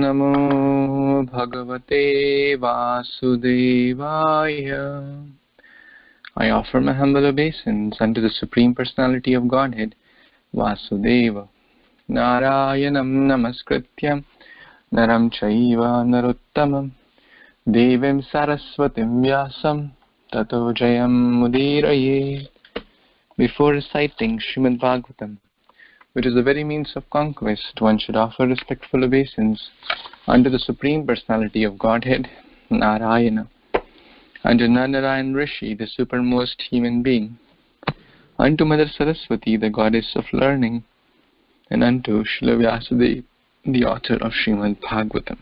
Namo Bhagavate Vasudevaya. I offer my humble obeisance unto the Supreme Personality of Godhead, Vasudeva. Narayanam Namaskrityam Naram Chaiva Narottamam Devim Saraswatim Vyasam Tato Jayam Mudiraye. Before reciting Srimad Bhagvatam, which is the very means of conquest, one should offer respectful obeisance unto the Supreme Personality of Godhead, Narayana, unto Narayan Rishi, the supermost human being, unto Mother Saraswati, the goddess of learning, and unto Srila Vyasadeva, the author of Srimad Bhagvatam.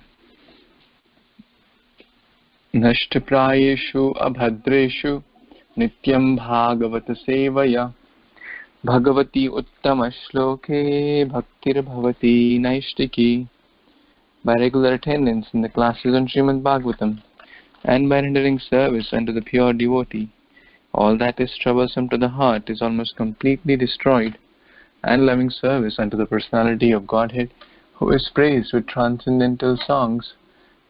Nashtaprayeshu abhadreshu nityam bhagavata sevaya Bhagavati uttama shloke bhaktir bhavati naishtiki. By regular attendance in the classes on Srimad Bhagvatam and by rendering service unto the pure devotee, all that is troublesome to the heart is almost completely destroyed, and loving service unto the Personality of Godhead, who is praised with transcendental songs,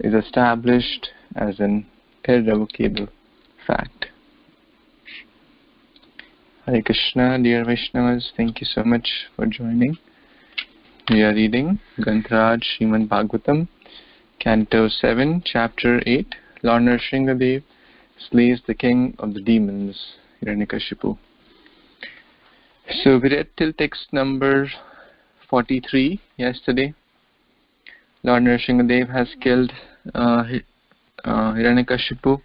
is established as an irrevocable fact. Hare Krishna, dear Vaishnavas, thank you so much for joining. We are reading Grantaraj Srimad Bhagvatam, Canto 7, Chapter 8, Lord Narasimhadev slays the king of the demons, Hiranyakashipu. So we read till text number 43 yesterday. Lord Narasimhadev has killed Hiranyakashipu,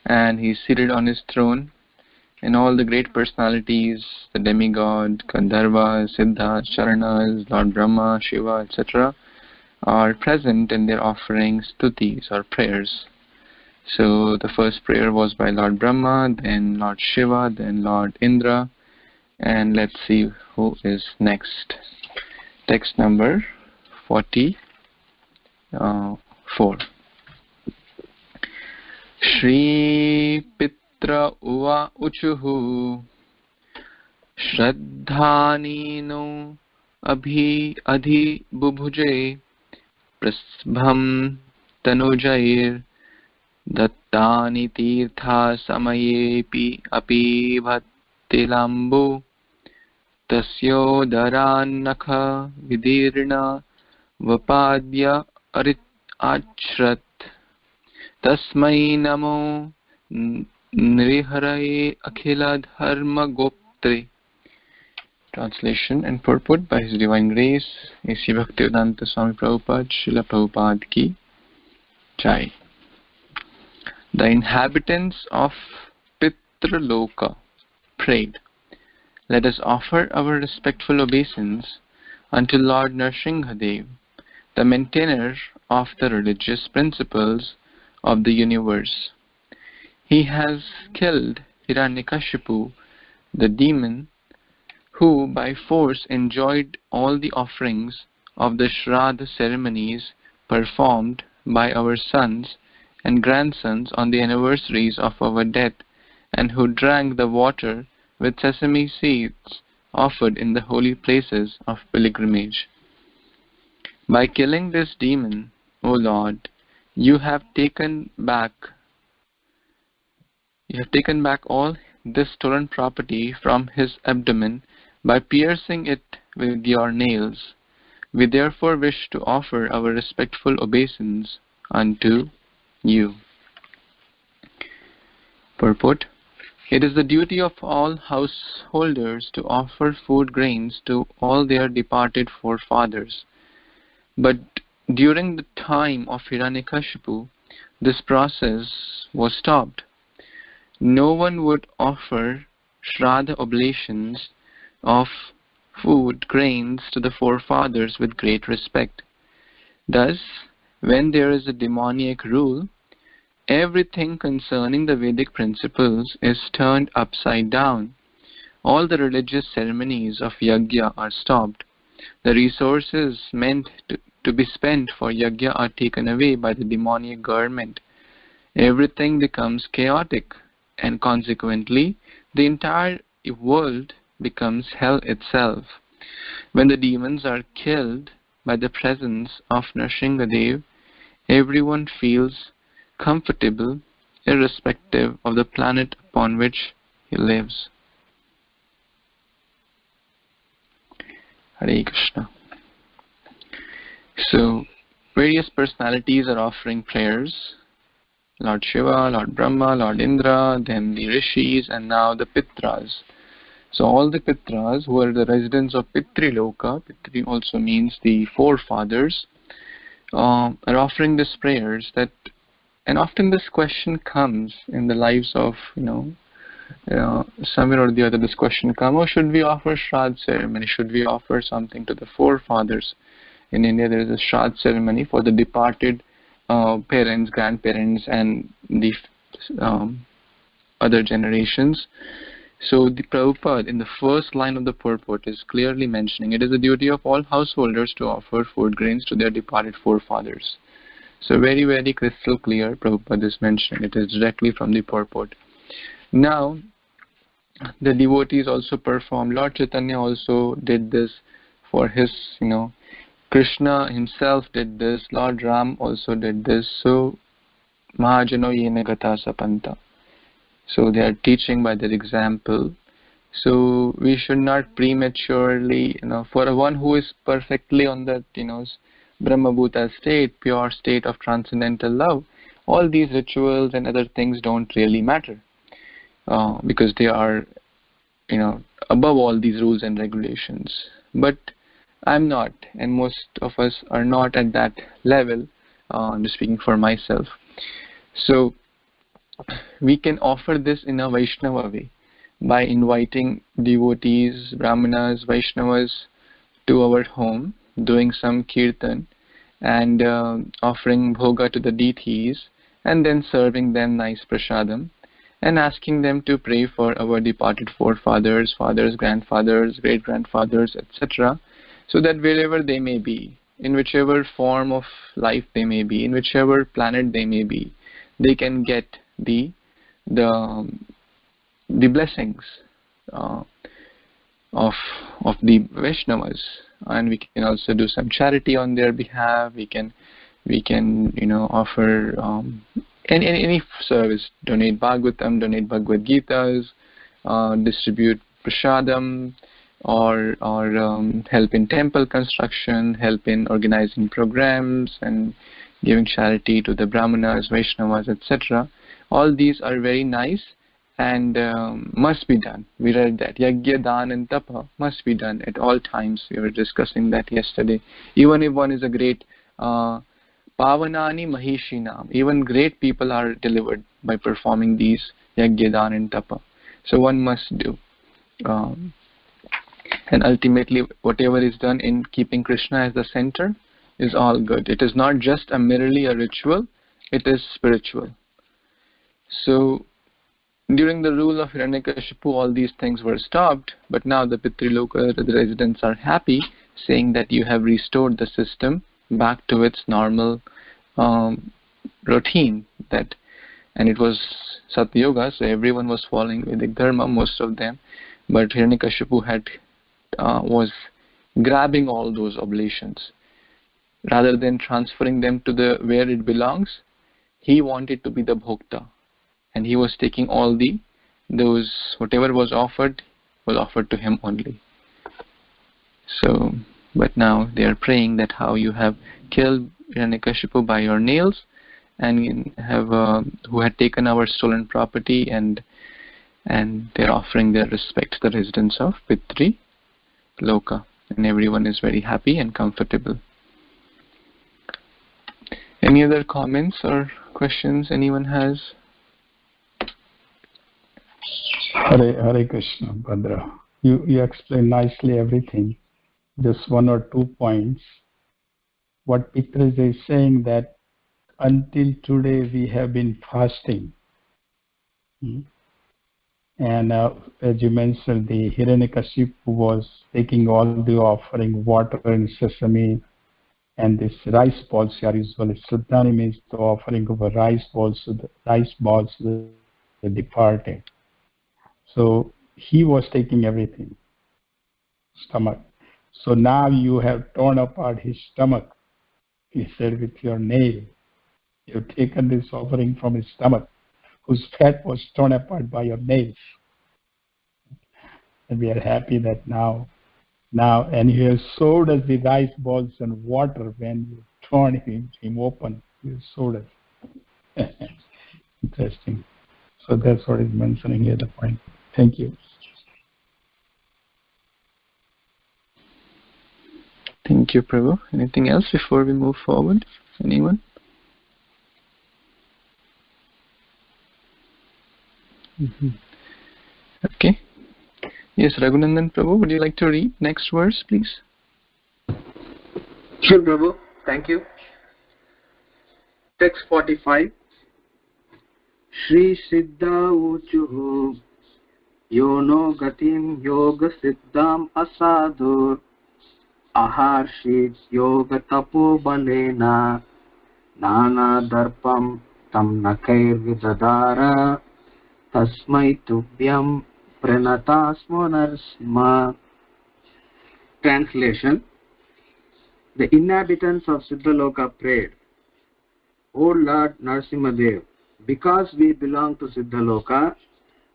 and he is seated on his throne. And all the great personalities, the demigod, Gandharvas, Siddhas, Charanas, Lord Brahma, Shiva, etc., are present and they're offering stutis or prayers. So the first prayer was by Lord Brahma, then Lord Shiva, then Lord Indra, and let's see who is next. Text number 44. Shri Uva uchuhu Shraddhanino adhi bubhuje prasbham tanujair dattani tirtha samayepi api bhattilambu tasyo dharanakha vidirna vapadya achrat tasmai namo Nriharaye Akhila Dharma Goptre. Translation and purport by His Divine Grace, A.C. Bhaktivedanta Swami Prabhupada, Srila Prabhupada Ki Jai. The inhabitants of Pitrloka prayed, let us offer our respectful obeisance unto Lord Narasimhadev, the maintainer of the religious principles of the universe. He has killed Hiranyakashipu, the demon, who by force enjoyed all the offerings of the Shraddha ceremonies performed by our sons and grandsons on the anniversaries of our death, and who drank the water with sesame seeds offered in the holy places of pilgrimage. By killing this demon, O Lord, you have taken back all this stolen property from his abdomen by piercing it with your nails. We therefore wish to offer our respectful obeisance unto you. Purport: it is the duty of all householders to offer food grains to all their departed forefathers. But during the time of Hiranyakashipu, this process was stopped. No one would offer Shraddha oblations of food grains to the forefathers with great respect. Thus, when there is a demoniac rule, everything concerning the Vedic principles is turned upside down. All the religious ceremonies of yajna are stopped. The resources meant to be spent for yajna are taken away by the demoniac government. Everything becomes chaotic, and consequently, the entire world becomes hell itself. When the demons are killed, by the presence of Narasimhadev, everyone feels comfortable irrespective of the planet upon which he lives. Hare Krishna. So, various personalities are offering prayers. Lord Shiva, Lord Brahma, Lord Indra, then the Rishis, and now the Pitras. So all the Pitras who are the residents of Pitrloka, Pitri also means the forefathers, are offering these prayers that, and often this question comes in the lives of, somewhere or the other this question comes, oh, should we offer Shraddha ceremony? Should we offer something to the forefathers? In India there is a Shraddha ceremony for the departed parents, grandparents, and the other generations. So the Prabhupada in the first line of the purport is clearly mentioning it is the duty of all householders to offer food grains to their departed forefathers. So very, very crystal clear Prabhupada is mentioning. It is directly from the purport. Now the devotees also perform. Lord Chaitanya also did this for his, Krishna himself did this. Lord Ram also did this. So Mahajano yena gata sapanta. So they are teaching by their example. So we should not prematurely, for one who is perfectly on that, Brahmabhuta state, pure state of transcendental love, all these rituals and other things don't really matter because they are, above all these rules and regulations. But I'm not, and most of us are not at that level. I'm just speaking for myself. So we can offer this in a Vaishnava way by inviting devotees, Brahmanas, Vaishnavas to our home, doing some kirtan and offering bhoga to the deities, and then serving them nice prasadam and asking them to pray for our departed forefathers, fathers, grandfathers, great-grandfathers, etc., so that wherever they may be, in whichever form of life they may be, in whichever planet they may be, they can get the blessings of the Vaishnavas, and we can also do some charity on their behalf. We can offer any service, donate Bhagavatam, donate Bhagavad Gitas, distribute prasadam, or help in temple construction, help in organizing programs and giving charity to the Brahmanas, Vaishnavas, etc. All these are very nice and must be done. We read that. Yajna, Dan and Tapa must be done at all times. We were discussing that yesterday. Even if one is a great Pavanani Mahishinam, even great people are delivered by performing these Yajna, Dan and Tapa. So one must do. And ultimately, whatever is done in keeping Krishna as the center is all good. It is not just merely a ritual, it is spiritual. So during the rule of Hiranyakashipu, all these things were stopped, but now the Pitrloka, the residents are happy, saying that you have restored the system back to its normal routine. And it was Satya-yoga, so everyone was following Vedic Dharma, most of them, but Hiranyakashipu was grabbing all those oblations. Rather than transferring them to where it belongs, he wanted to be the bhokta, and he was taking all those whatever was offered to him only. So, but now they are praying that how you have killed Hiranyakashipu by your nails, and who had taken our stolen property, and they're offering their respect to the residents of Pitrloka, and everyone is very happy and comfortable. Any other comments or questions anyone has? Hare Krishna, Bhadra. You explained nicely everything. Just one or 2 points. What Pitrus is saying that until today we have been fasting. And as you mentioned, the Hiranyakashipu was taking all the offering, water and sesame, and this rice balls are usually Sudhani means the offering of rice balls to the departed. So he was taking everything, stomach. So now you have torn apart his stomach, he said, with your nail. You've taken this offering from his stomach, whose fat was torn apart by your nails. And we are happy that now, and you have sowed us the rice balls and water when you torn him open. You sowed us. Interesting. So that's what is mentioning here, the point. Thank you. Thank you, Prabhu. Anything else before we move forward? Anyone? Okay. Yes, Raghunandan Prabhu, would you like to read next verse, please? Sure, Prabhu. Thank you. Text 45. Shri Siddha Uchuhu Yono Gatim Yoga Siddham Asadhur Aharshit Yoga Tapo Balena Nana Darpam Tam Nakair Vidyadhara Tasmai Tubhyam Pranatasmo Narasimha. Translation. The inhabitants of Sidhaloka prayed, O Lord Narasimhadev, because we belong to Sidhaloka,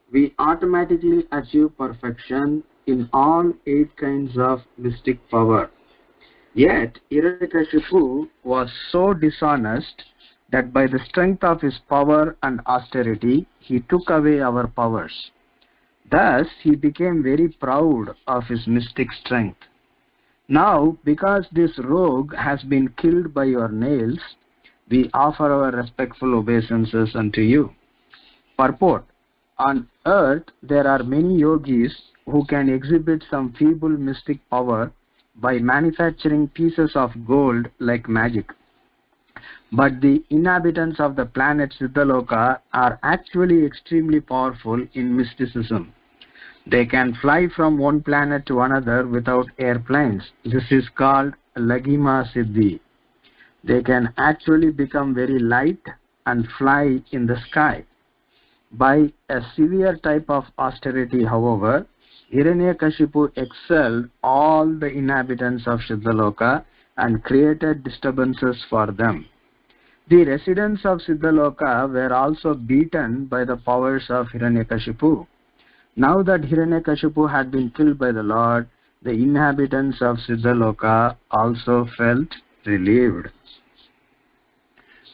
we automatically achieve perfection in all 8 kinds of mystic power. Yet, Hiranyakashipu was so dishonest that by the strength of his power and austerity, he took away our powers. Thus, he became very proud of his mystic strength. Now, because this rogue has been killed by your nails, we offer our respectful obeisances unto you. Purport. On earth, there are many yogis who can exhibit some feeble mystic power by manufacturing pieces of gold like magic. But the inhabitants of the planet Sidhaloka are actually extremely powerful in mysticism. They can fly from one planet to another without airplanes. This is called Lagima Siddhi. They can actually become very light and fly in the sky. By a severe type of austerity, however, Hiranyakashipu excelled all the inhabitants of Sidhaloka and created disturbances for them. The residents of Sidhaloka were also beaten by the powers of Hiranyakashipu. Now that Hiranyakashipu had been killed by the Lord, the inhabitants of Sidhaloka also felt relieved.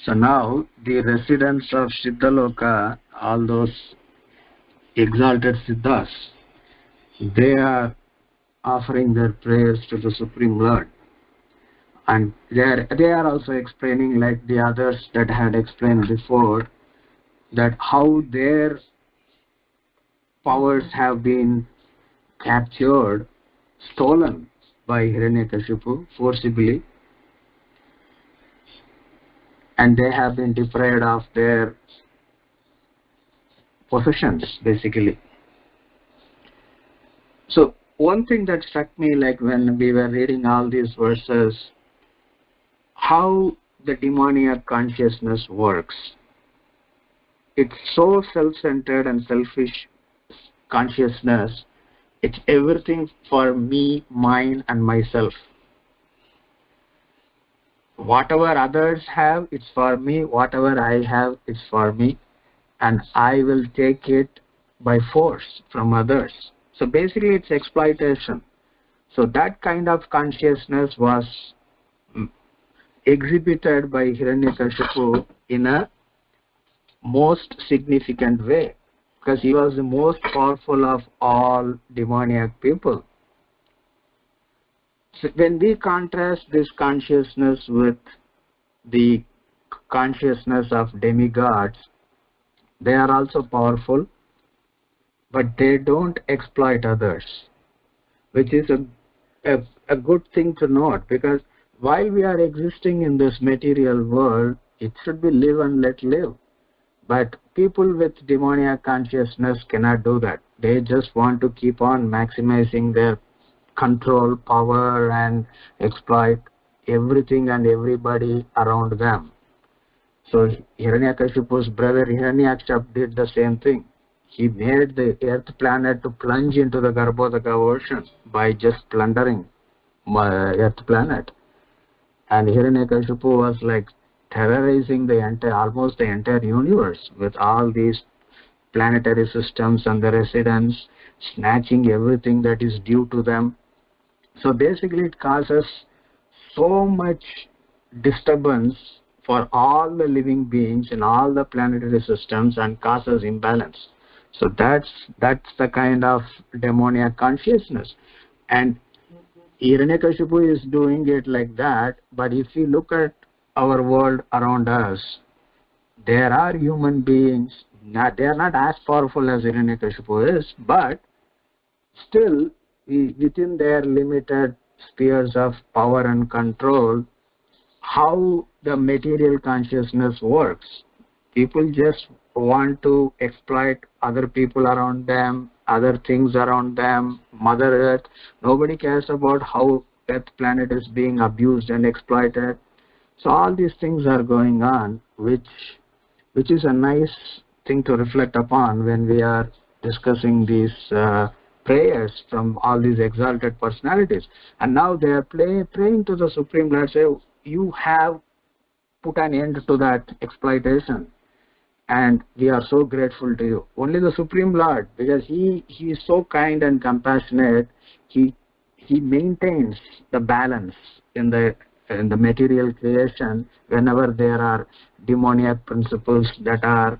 So now the residents of Sidhaloka, all those exalted Siddhas, they are offering their prayers to the Supreme Lord. And they are also explaining, like the others that had explained before, that how their powers have been captured, stolen by Hiranyakashipu forcibly, and they have been deprived of their possessions, basically. So one thing that struck me, like when we were reading all these verses, how the demoniac consciousness works. It's so self-centered and selfish consciousness. It's everything for me, mine, and myself. Whatever others have, it's for me. Whatever I have, it's for me. And I will take it by force from others. So basically, it's exploitation. So that kind of consciousness was exhibited by Hiranyakashipu in a most significant way, because he was the most powerful of all demoniac people. So when we contrast this consciousness with the consciousness of demigods, they are also powerful, but they don't exploit others, which is a good thing to note, because while we are existing in this material world, it should be live and let live. But people with demoniac consciousness cannot do that. They just want to keep on maximizing their control, power, and exploit everything and everybody around them. So Hiranyakashipu's brother Hiranyaksha did the same thing. He made the earth planet to plunge into the Garbhodaka ocean by just plundering. Earth planet. And Hiranyakashipu was like terrorizing almost the entire universe with all these planetary systems and the residents, snatching everything that is due to them. So basically it causes so much disturbance for all the living beings in all the planetary systems and causes imbalance. So that's the kind of demoniac consciousness. And Hiranyakashipu is doing it like that, but if you look at our world around us, there are human beings, they are not as powerful as Hiranyakashipu is, but still within their limited spheres of power and control, how the material consciousness works. People just want to exploit other people around them, other things around them, Mother Earth. Nobody cares about how Earth planet is being abused and exploited. So all these things are going on, which is a nice thing to reflect upon when we are discussing these prayers from all these exalted personalities. And now they are praying to the Supreme Lord, say, you have put an end to that exploitation, and we are so grateful to you. Only the Supreme Lord, because he is so kind and compassionate, he maintains the balance in the material creation whenever there are demoniac principles that are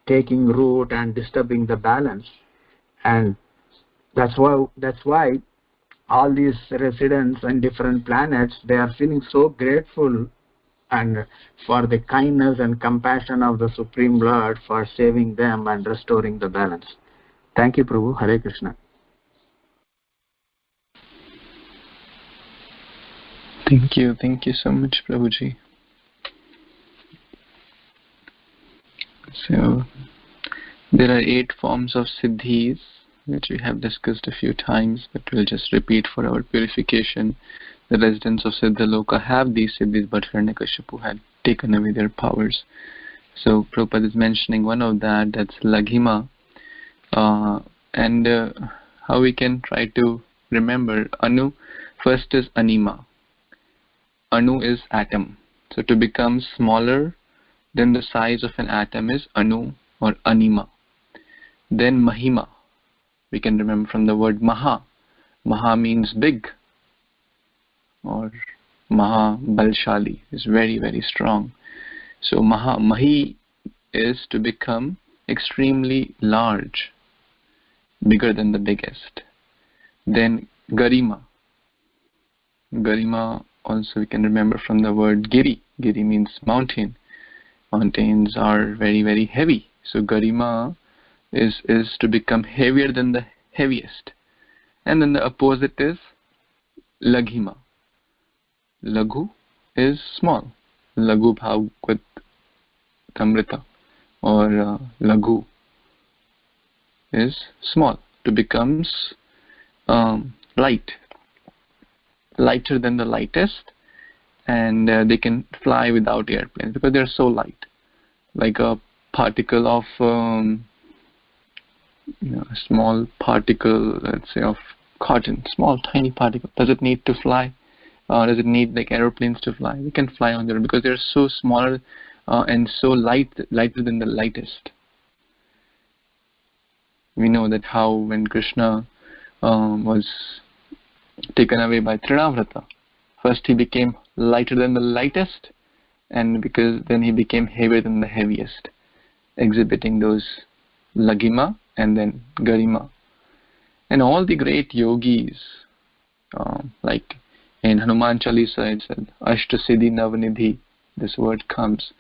taking root and disturbing the balance. And that's why all these residents on different planets, they are feeling so grateful and for the kindness and compassion of the Supreme Lord for saving them and restoring the balance. Thank you, Prabhu. Hare Krishna. Thank you so much, Prabhuji. So there are 8 forms of siddhis, which we have discussed a few times, but we'll just repeat for our purification. The residents of Sidhaloka have these siddhis, but Hiranyakashipu had taken away their powers. So Prabhupada is mentioning one of that's Laghima. And how we can try to remember Anu. First is Anima. Anu is atom. So to become smaller than the size of an atom is Anu or Anima. Then Mahima. We can remember from the word Maha. Maha means big, or Maha Balshali is very, very strong. So Mahi is to become extremely large, bigger than the biggest. Then Garima. Garima also we can remember from the word Giri. Giri means mountain. Mountains are very, very heavy. So Garima is to become heavier than the heaviest. And then the opposite is Laghima. Laghu is small. Laghu Bhagvat Tamrita, or Laghu is small, to becomes light, lighter than the lightest, and they can fly without airplanes because they're so light, like a particle of a small particle, let's say of cotton, small tiny particle. Does it need to fly? Does it need like aeroplanes to fly? We can fly on them because they're so smaller and so lighter than the lightest. We know that how when Krishna was taken away by Trinavrata, first he became lighter than the lightest, and because then he became heavier than the heaviest, exhibiting those Laghima and then Garima. And all the great yogis, like in Hanuman Chalisa it said, Ashta Siddhi Navnidhi, this word comes.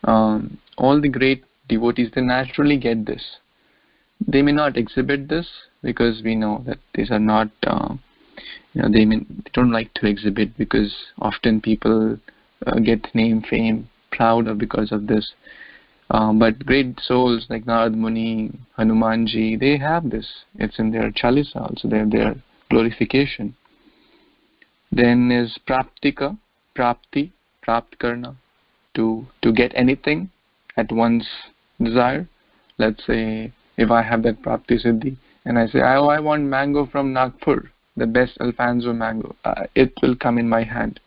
All the great devotees, they naturally get this. They may not exhibit this because we know that these are not, they don't like to exhibit because often people get name, fame, proud because of this. But great souls like Narad Muni, Hanumanji, they have this. It's in their Chalisa also, their glorification. Then is Praptika, Prapti, Prapt Karna, to get anything at one's desire. Let's say if I have that Prapti Siddhi and I say, I want mango from Nagpur, the best Alfonso mango, it will come in my hand.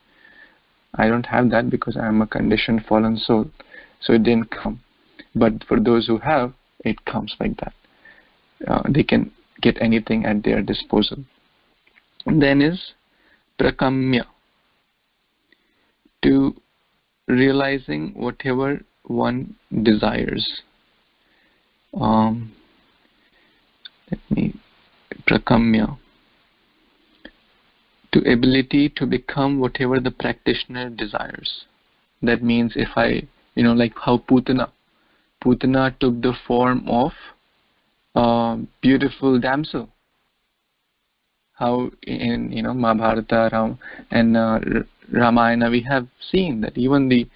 I don't have that because I am a conditioned fallen soul, so it didn't come. But for those who have, it comes like that. They can get anything at their disposal. And then is prakamya, to realizing whatever one desires. Prakamya, to ability to become whatever the practitioner desires. That means if I, like how Putana took the form of a beautiful damsel. How in Mahabharata and Ramayana we have seen that even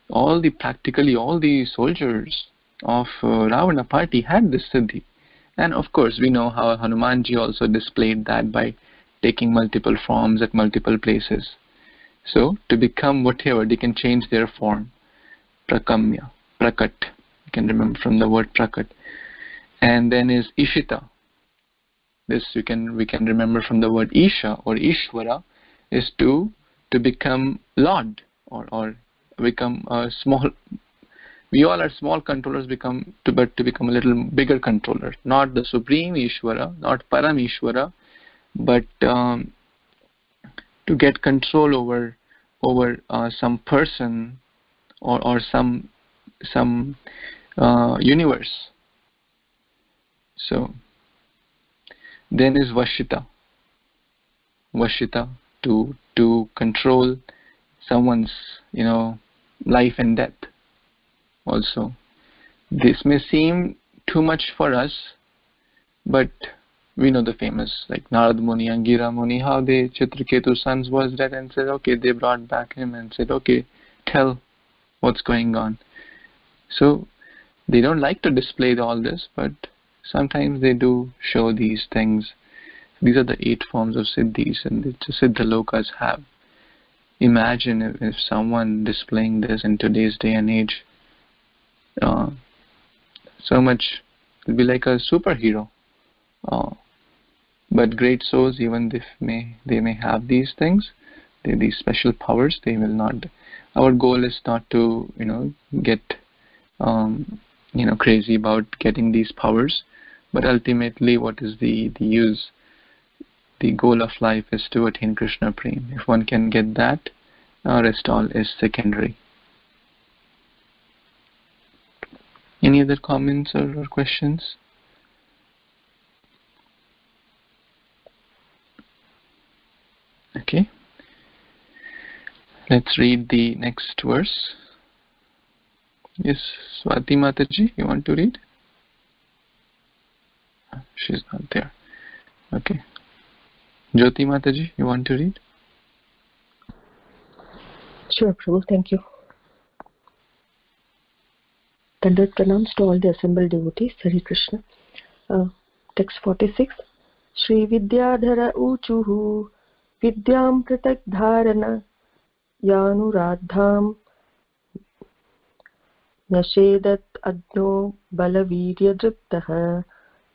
all the soldiers of Ravana party had this siddhi. And of course we know how Hanumanji also displayed that by taking multiple forms at multiple places. So to become whatever, they can change their form. Prakamya, prakat, you can remember from the word prakat. And then is ishita. This we can remember from the word isha or ishvara, is to become Lord or become a small. We all are small controllers, but to become a little bigger controller, not the supreme Ishvara, not Param Ishvara, but to get control over some person or some universe. So then is Vashita. Vashita, to control someone's life and death. Also, this may seem too much for us, but we know the famous, like Narad Muni, Angira Muni, how the Chitraketu's sons was dead and said, okay, they brought back him and said, okay, tell what's going on. So they don't like to display all this, but sometimes they do show these things. These are the 8 forms of siddhis, and the Siddhalokas have. Imagine if someone displaying this in today's day and age. So much, it'll be like a superhero. But great souls, even if they may have these things, these special powers, they will not. Our goal is not to get crazy about getting these powers, but ultimately, what is the use? The goal of life is to attain Krishna Prem. If one can get that, rest all is secondary. Any other comments or questions? Okay. Let's read the next verse. Yes, Swati Mataji, you want to read? She's not there. Okay. Jyoti Mataji, you want to read? Sure, Prabhu, thank you. Conduct pranams to all the assembled devotees. Hare Krishna. Text 46. Shri Vidyadhara Uchuhu Vidyam Pratak Dharana Yanuradham Nashedat Adno Balavirya Driptaha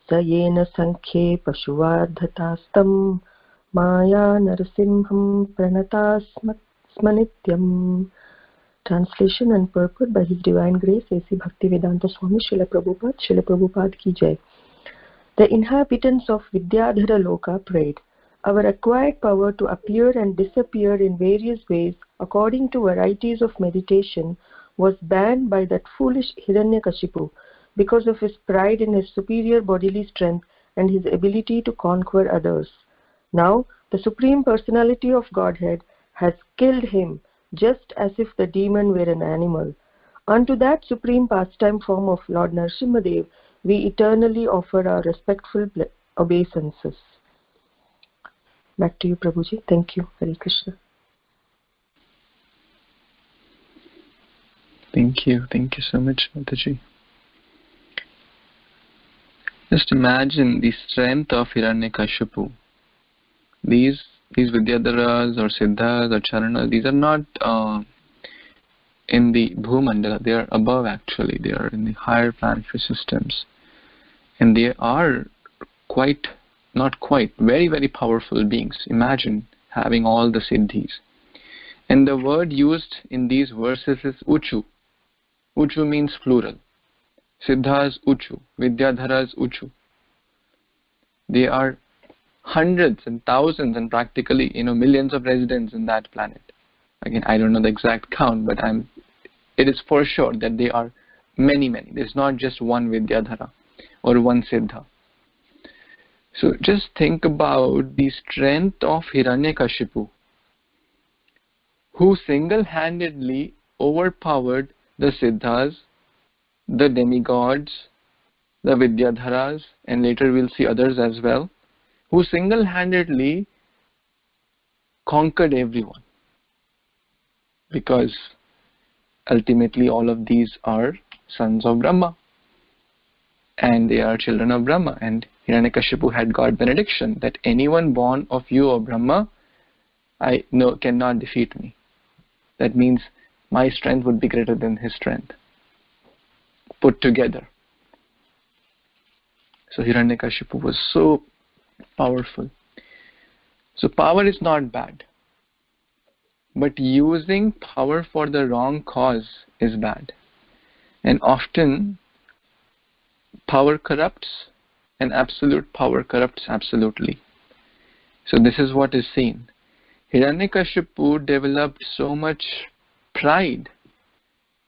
Sayena Sankhe Pashuvardhatastam Maya Narasimham Pranatas Smanityam. Translation and purport by His Divine Grace A.C. Bhaktivedanta Swami Srila Prabhupada Ki Jai. The inhabitants of Vidyadhara Loka prayed, our acquired power to appear and disappear in various ways according to varieties of meditation was banned by that foolish Hiranyakashipu because of his pride in his superior bodily strength and his ability to conquer others. Now, the Supreme Personality of Godhead has killed him just as if the demon were an animal. Unto that supreme pastime form of Lord Narasimhadev, we eternally offer our respectful obeisances. Back to you, Prabhuji. Thank you. Hare Krishna. Thank you. Thank you so much, Mataji. Just imagine the strength of Hiranyakashipu. These Vidyadharas or Siddhas or Charanas, these are not in the Bhumandala. They are above actually. They are in the higher planetary systems. And they are quite not quite, very, very powerful beings. Imagine having all the siddhis. And the word used in these verses is uchu. Uchu means plural. Siddha is uchu. Vidyadhara is uchu. They are hundreds and thousands and practically, millions of residents in that planet. Again, I don't know the exact count, but it is for sure that they are many, many. There's not just one Vidyadhara or one Siddha. So just think about the strength of Hiranyakashipu, who single-handedly overpowered the Siddhas, the demigods, the Vidyadharas, and later we'll see others as well, who single-handedly conquered everyone. Because ultimately all of these are sons of Brahma, and they are children of Brahma, and Hiranyakashipu had got benediction that anyone born of you, O Brahma, cannot defeat me. That means my strength would be greater than his strength put together. So Hiranyakashipu was so powerful. So power is not bad, but using power for the wrong cause is bad. And often power corrupts, and absolute power corrupts absolutely. So this is what is seen. Hiranyakashipu developed so much pride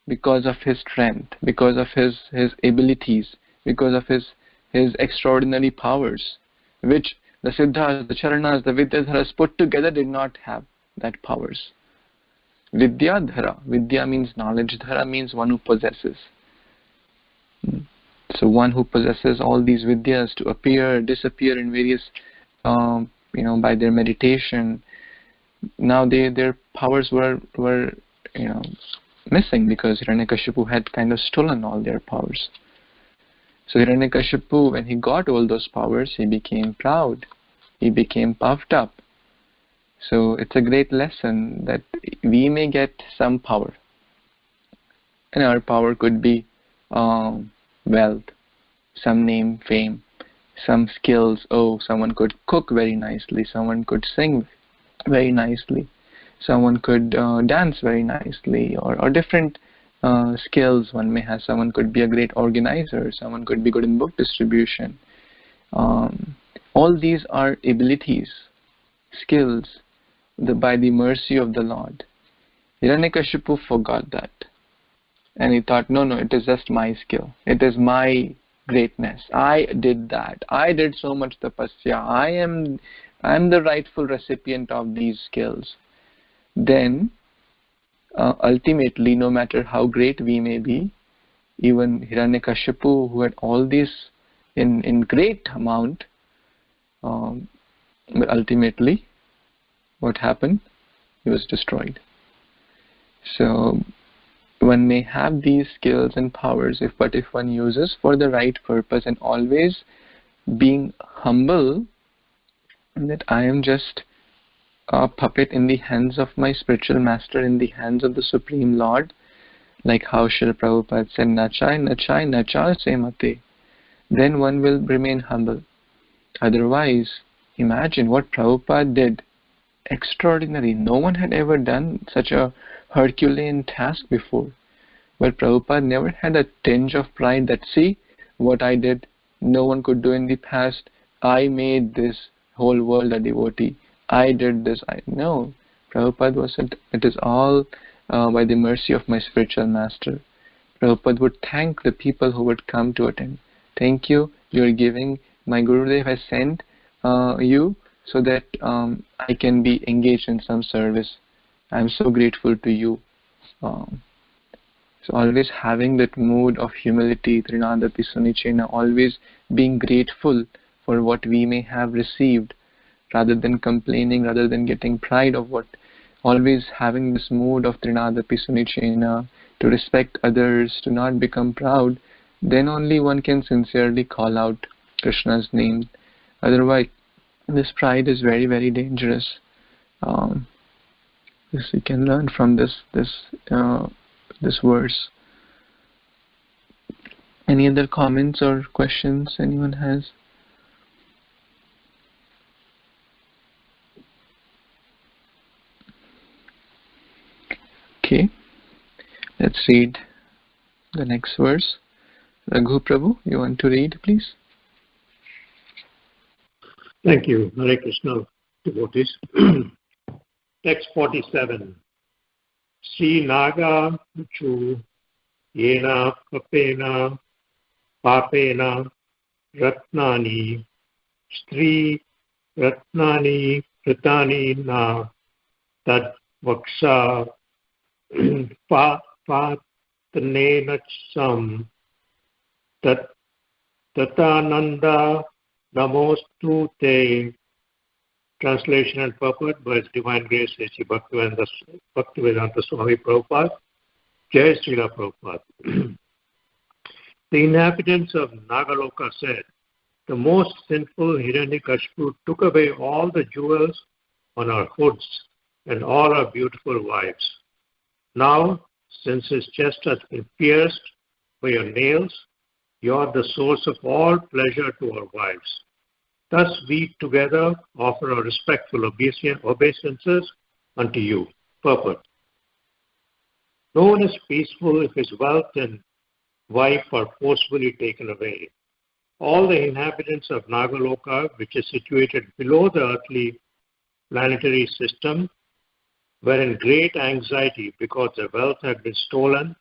because of his strength, because of his abilities, because of his extraordinary powers, which the Siddhas, the Charanas, the Vidyadharas put together did not have that powers. Vidyadhara, Vidya means knowledge, Dhara means one who possesses. So one who possesses all these Vidyas to appear, disappear in various, by their meditation. Now their powers were missing because Hiranyakashipu had kind of stolen all their powers. So Hiranyakashipu, when he got all those powers, he became proud. He became puffed up. So it's a great lesson that we may get some power. And our power could be wealth, some name, fame, some skills. Oh, someone could cook very nicely. Someone could sing very nicely. Someone could dance very nicely, or different skills one may have. Someone could be a great organizer. Someone could be good in book distribution. All these are abilities, skills, by the mercy of the Lord. Hiranyakashipu forgot that. And he thought, no, it is just my skill. It is my greatness. I did that. I did so much tapasya. I am the rightful recipient of these skills. Then, ultimately, no matter how great we may be, even Hiranyakashipu, who had all this in great amount, but ultimately, what happened? He was destroyed. So one may have these skills and powers, but if one uses for the right purpose and always being humble, that I am just a puppet in the hands of my spiritual master, in the hands of the Supreme Lord, like how Srila Prabhupada said, Nachai, Nachai, Nachal se mate. Then one will remain humble. Otherwise, imagine what Prabhupada did. Extraordinary. No one had ever done such a Herculean task before. But Prabhupada never had a tinge of pride that, see, what I did, no one could do in the past. I made this whole world a devotee. I did this. No. Prabhupada said, it is all by the mercy of my spiritual master. Prabhupada would thank the people who would come to attend. Thank you, you are giving. My Gurudev has sent you so that I can be engaged in some service. I am so grateful to you. So always having that mood of humility, Trinadapi Sunichena, always being grateful for what we may have received, rather than complaining, rather than getting pride of what, always having this mood of Trinadapi Sunichena, to respect others, to not become proud, then only one can sincerely call out Krishna's name. Otherwise, this pride is very, very dangerous. This we can learn from this verse. Any other comments or questions anyone has? Okay, let's read the next verse. Raghu Prabhu, you want to read, please? Thank you. Hare Krishna, devotees. Text 47. Sri Naga Chu Yena Kapena Papena Ratnani Stri Ratnani Pritani Na Tad Vaksha Patanena Sam Tat Tatananda Namostu Te. Translation and purport by His Divine Grace A.C. Bhaktivedanta Swami Prabhupada. Jai Srila Prabhupada. The inhabitants of Nagaloka said, the most sinful Hiranyakashipu took away all the jewels on our hoods and all our beautiful wives. Now, since his chest has been pierced by your nails, you are the source of all pleasure to our wives. Thus we together offer our respectful obeisances unto you. Purport. No one is peaceful if his wealth and wife are forcefully taken away. All the inhabitants of Nagaloka, which is situated below the earthly planetary system, were in great anxiety because their wealth had been stolen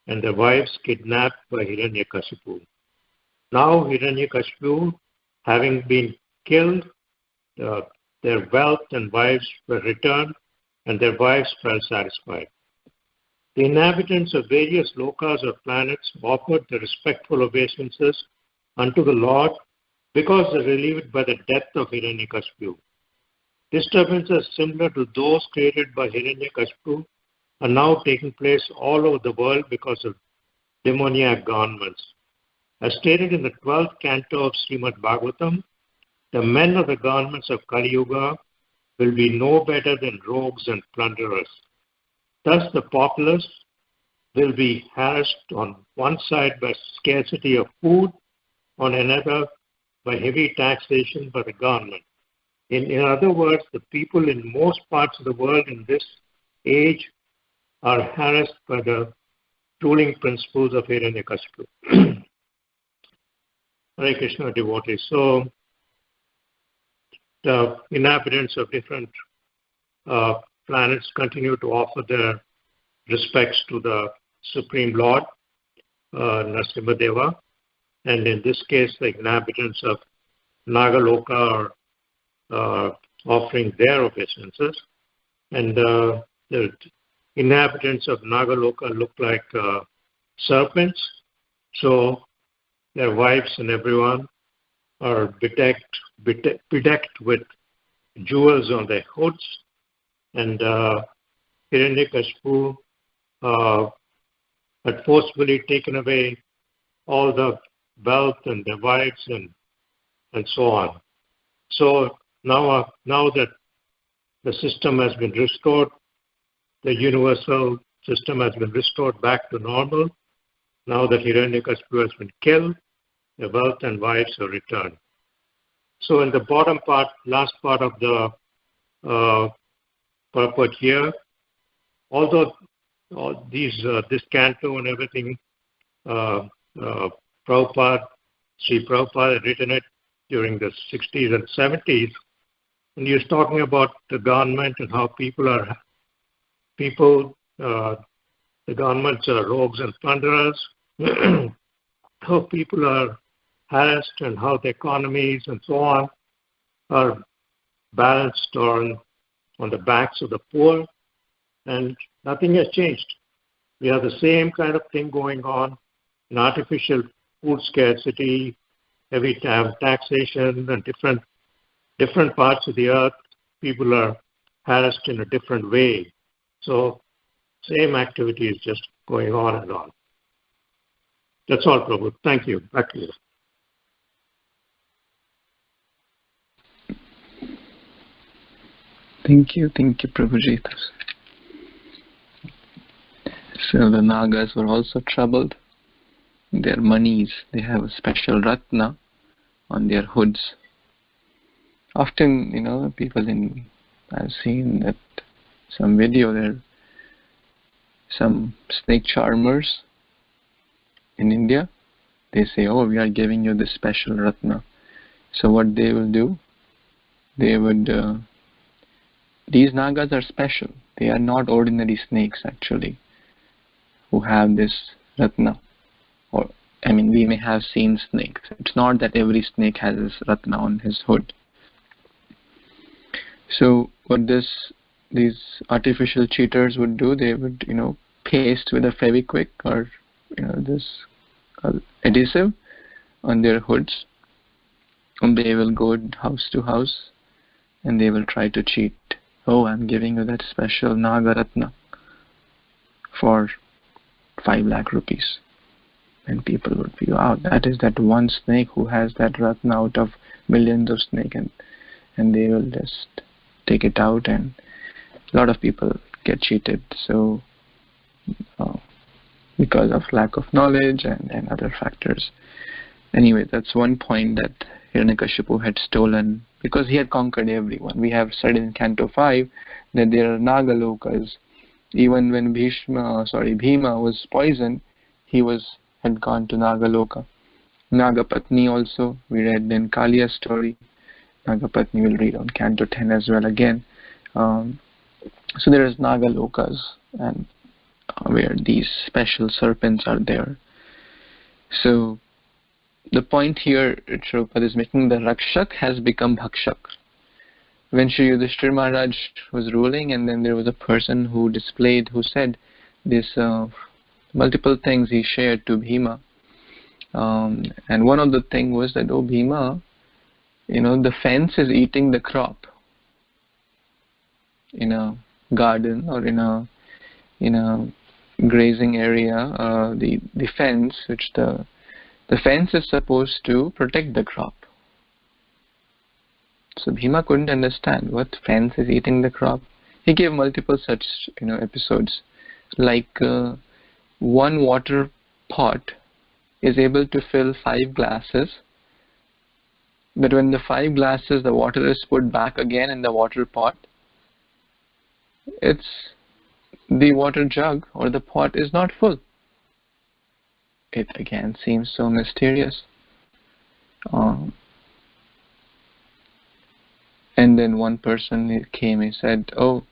and their wives kidnapped by Hiranyakashipu. Now Hiranyakashipu, having been killed, their wealth and wives were returned, and their wives felt satisfied. The inhabitants of various lokas or planets offered the respectful obeisances unto the Lord because they were relieved by the death of Hiranyakashipu. Disturbances similar to those created by Hiranyakashipu are now taking place all over the world because of demoniac governments. As stated in the 12th canto of Srimad Bhagvatam, the men of the governments of Kali Yuga will be no better than rogues and plunderers. Thus the populace will be harassed on one side by scarcity of food, on another by heavy taxation by the government. In other words, the people in most parts of the world in this age are harassed by the ruling principles of Hiranyakashipu. Hare Krishna, devotees. So, the inhabitants of different planets continue to offer their respects to the Supreme Lord, Narasimhadev, and in this case, the inhabitants of Nagaloka are offering their obeisances, and the inhabitants of Nagaloka look like serpents, so their wives and everyone are bedecked with jewels on their hoods, and Hiranyakashipu had forcefully taken away all the wealth and their wives and so on. So now that the system has been restored, the universal system has been restored back to normal. Now that Hiranyakashipu has been killed, the wealth and wives are returned. So in the bottom part, last part of the purport here, although this canto and everything, Sri Prabhupada had written it during the 60s and 70s, and he was talking about the government and how the governments are rogues and plunderers, how people are harassed and how the economies and so on are balanced on the backs of the poor, and nothing has changed. We have the same kind of thing going on in artificial food scarcity, heavy taxation, and different parts of the earth. People are harassed in a different way. So same activity is just going on and on. That's all, Prabhu. Thank you. Back to you. Thank you, Prabhuji. So the Nagas were also troubled. Their monies, they have a special ratna on their hoods. Often, people I've seen that some video there, some snake charmers in India. They say, oh, we are giving you this special ratna. So what they will do, they would, these Nagas are special. They are not ordinary snakes actually, who have this ratna. Or, I mean, we may have seen snakes. It's not that every snake has this ratna on his hood. So what these artificial cheaters would do, they would, paste with a Fevikwik or, this adhesive on their hoods, and they will go house to house and they will try to cheat. Oh, I'm giving you that special Nagaratna for 5 lakh rupees. And people would be, wow, that is that one snake who has that Ratna out of millions of snakes, and they will just take it out, and a lot of people get cheated. So because of lack of knowledge and other factors. Anyway, that's one point that Hiranyakashipu had stolen because he had conquered everyone. We have said in Canto 5 that there are Nagalokas. Even when Bhima was poisoned, he had gone to Nagaloka. Nagapatni also, we read in Kalia's story. Nagapatni will read on Canto 10 as well again. So there is Nagalokas, and where these special serpents are there. So the point here Prabhupada is making, the Rakshak has become Bhakshak. When Sri Yudhishthira Maharaj was ruling, and then there was a person who said this multiple things he shared to Bhima. And one of the thing was that, oh Bhima, the fence is eating the crop in a garden or in a grazing area. The fence, which the fence is supposed to protect the crop. So Bhima couldn't understand what fence is eating the crop. He gave multiple such episodes, like one water pot is able to fill 5 glasses, but when the 5 glasses the water is put back again in the water pot, the water jug or the pot is not full. It again seems so mysterious. And then one person came, he said, oh,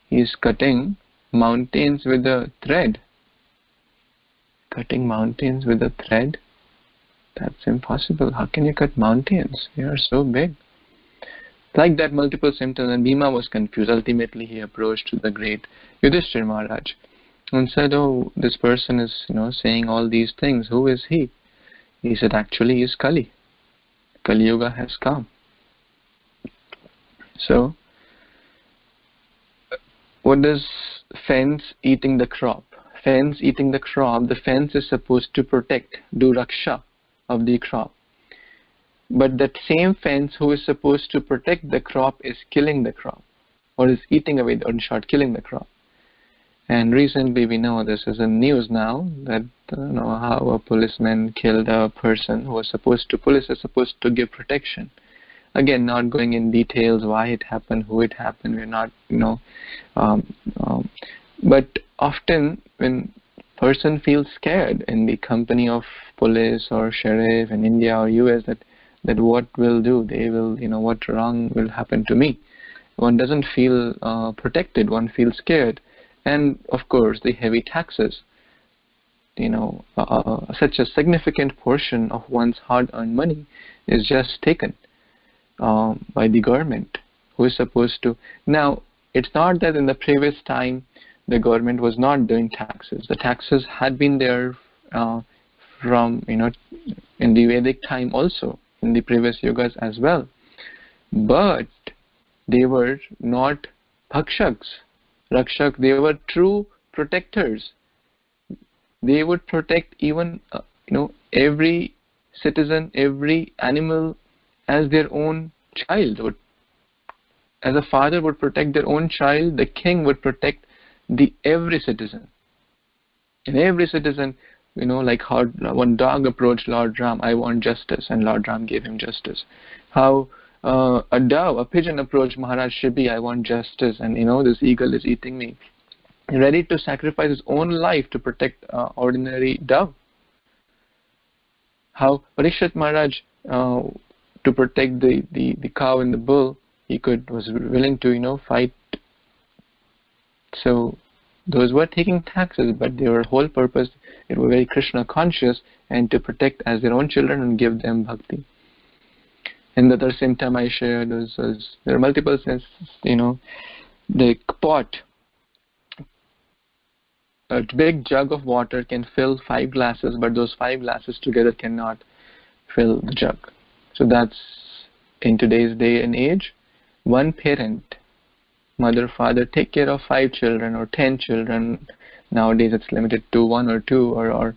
he's cutting mountains with a thread. Cutting mountains with a thread? That's impossible. How can you cut mountains? They are so big. Like that, multiple symptoms, and Bhima was confused. Ultimately, he approached to the great Yudhishthira Maharaj and said, oh, this person is, saying all these things. Who is he? He said, actually, he is Kali. Kali Yuga has come. So, what does fence eating the crop? Fence eating the crop, the fence is supposed to protect, do raksha of the crop. But that same fence who is supposed to protect the crop is killing the crop, or is eating away, or in short, killing the crop. And recently we know, this is in news now, that how a policeman killed a person who was police is supposed to give protection. Again, not going in details why it happened, who it happened, we're not, but often when person feels scared in the company of police or sheriff in India or US, that what will do, they will, what wrong will happen to me. One doesn't feel protected, one feels scared. And of course the heavy taxes, such a significant portion of one's hard-earned money is just taken by the government, who is supposed to. Now, it's not that in the previous time the government was not doing taxes. The taxes had been there from, in the Vedic time also, in the previous yugas as well. But they were not Bhakshaks, Rakshak, they were true protectors. They would protect even, every citizen, every animal as their own child. As a father would protect their own child, the king would protect every citizen. And every citizen, like how one dog approached Lord Ram, I want justice, and Lord Ram gave him justice. How a pigeon approached Maharaj Shibi, I want justice, and this eagle is eating me. ready to sacrifice his own life to protect ordinary dove. How Parikshit Maharaj, to protect the cow and the bull, was willing to fight. So those were taking taxes, but their whole purpose, they were very Krishna conscious and to protect as their own children and give them bhakti. And the other symptom I shared was there are multiple senses. The pot, a big jug of water can fill 5 glasses, but those 5 glasses together cannot fill the jug. So that's in today's day and age, one parent, mother, father, take care of 5 children or 10 children. Nowadays it's limited to 1 or 2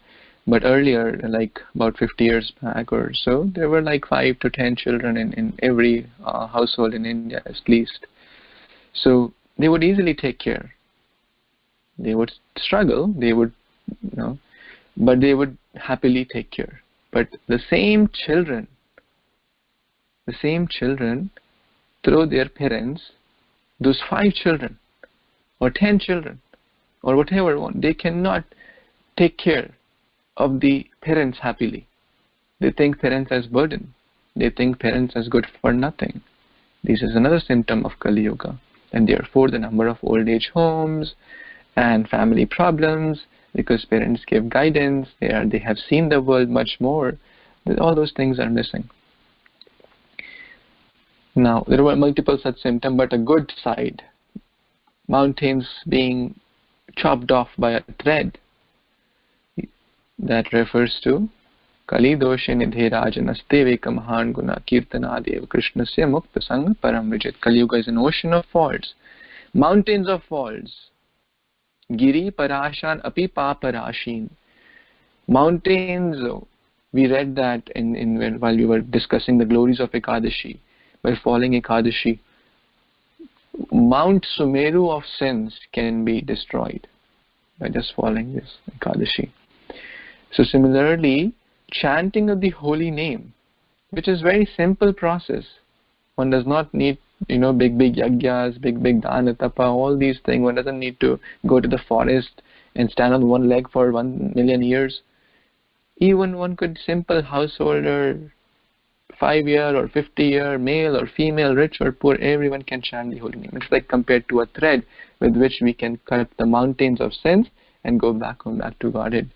but earlier, like about 50 years back or so, there were like 5 to 10 children in every household in India at least. So they would easily take care. They would struggle, they would, but they would happily take care. But the same children through their parents, those 5 children or 10 children or whatever one, they cannot take care of the parents happily. They think parents as burden. They think parents as good for nothing. This is another symptom of Kali Yuga, and therefore the number of old age homes and family problems, because parents give guidance, they have seen the world much more, all those things are missing. Now, there were multiple such symptoms, but a good side, mountains being chopped off by a thread, that refers to Kali doshe nidhe rajanaste veka mahan guna kirtanadev krishnasya mukta sangha param vijit. Kali Yuga is an ocean of faults, mountains of faults. Giri parashan api paparashin. Mountains, we read that while we were discussing the glories of Ekadashi. By following Ekadashi, Mount Sumeru of sins can be destroyed by just following this Ekadashi. So similarly, chanting of the holy name, which is very simple process. One does not need big yagyas, big dana tapa, all these things. One doesn't need to go to the forest and stand on one leg for 1 million years. Even one could, simple householder, 5-year or 50-year, male or female, rich or poor, everyone can chant the holy name. It's like compared to a thread with which we can cut the mountains of sins and go back to Godhead.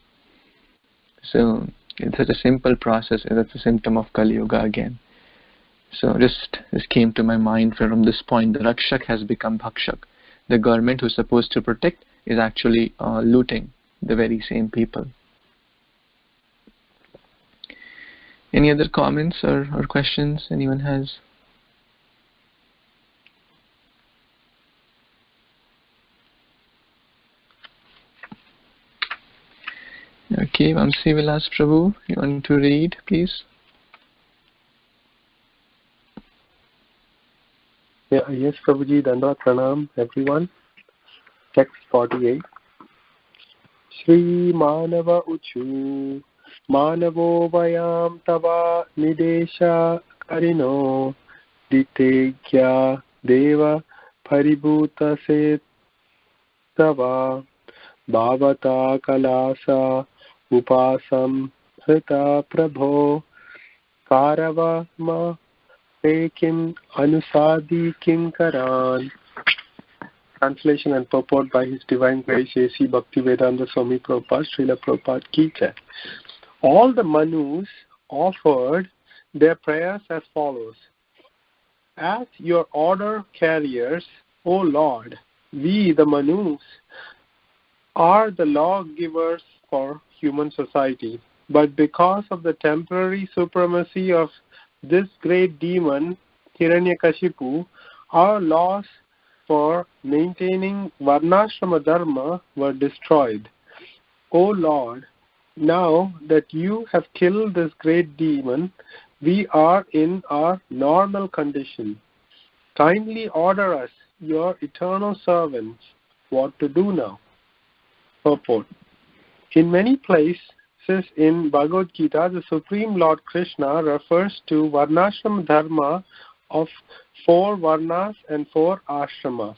So it's such a simple process, and that's a symptom of Kali Yuga again. So this came to my mind from this point. The Rakshak has become Bhakshak. The government who's supposed to protect is actually looting the very same people. Any other comments or questions anyone has? Okay, Vamsi Vilas Prabhu, you want to read, please? Yes, Prabhuji, Dandavat Pranam, everyone. Text 48. Shri Manava Uchu Manavo Vayam Tava Nidesha Karino Ditegya Deva Paribhuta Setava Bhavata Kalasa Upasam Hrita Prabho Karava Ma Kim Anusadi Kinkaran. Translation and purport by His Divine Grace A.C. Bhaktivedanta Swami Prabhupada, Srila Prabhupada Ki Jai. All the Manus offered their prayers as follows. As your order carriers, O Lord, we the Manus are the lawgivers for human society. But because of the temporary supremacy of this great demon, Hiranyakashipu, our laws for maintaining varnashrama-dharma were destroyed. O Lord, now that you have killed this great demon, we are in our normal condition. Kindly order us, your eternal servants, what to do now. Purport. In many places in Bhagavad Gita, the Supreme Lord Krishna refers to varnashrama-dharma of 4 varnas and 4 ashramas.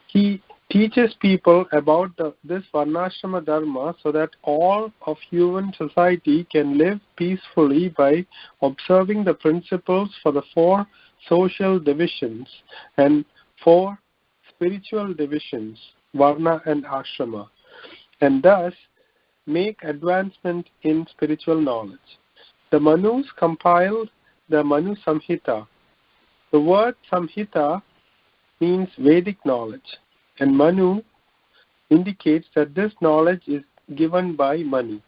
He teaches people about this varnashrama-dharma so that all of human society can live peacefully by observing the principles for the 4 social divisions and 4 spiritual divisions, varna and ashrama, and thus make advancement in spiritual knowledge. The Manus compiled the Manu Samhita. The word Samhita means Vedic knowledge, and Manu indicates that this knowledge is given by Manu.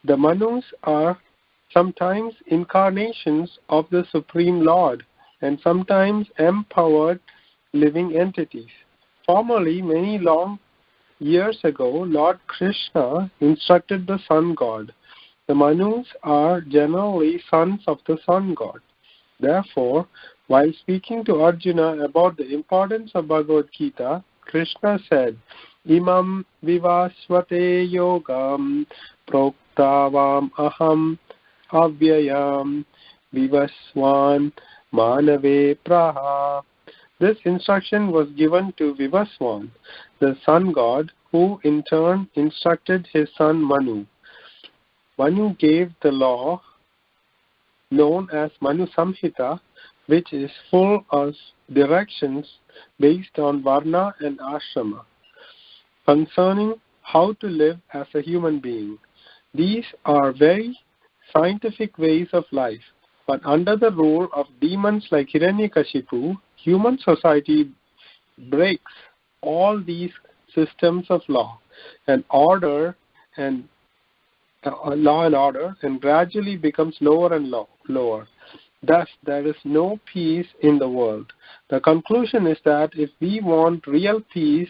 The Manus are sometimes incarnations of the Supreme Lord and sometimes empowered living entities. Formerly, many long years ago, Lord Krishna instructed the Sun God. The Manus are generally sons of the Sun God. Therefore, while speaking to Arjuna about the importance of Bhagavad Gita, Krishna said, Imam vivasvate yogam proktavam aham avyayam vivaswan manave praha. This instruction was given to Vivaswan, the sun god, who in turn instructed his son Manu. Manu gave the law known as Manu Samhita, which is full of directions based on varna and ashrama concerning how to live as a human being. These are very scientific ways of life, but under the rule of demons like Hiranyakashipu, human society breaks all these systems of law and order and gradually becomes lower and lower. Thus, there is no peace in the world. The conclusion is that if we want real peace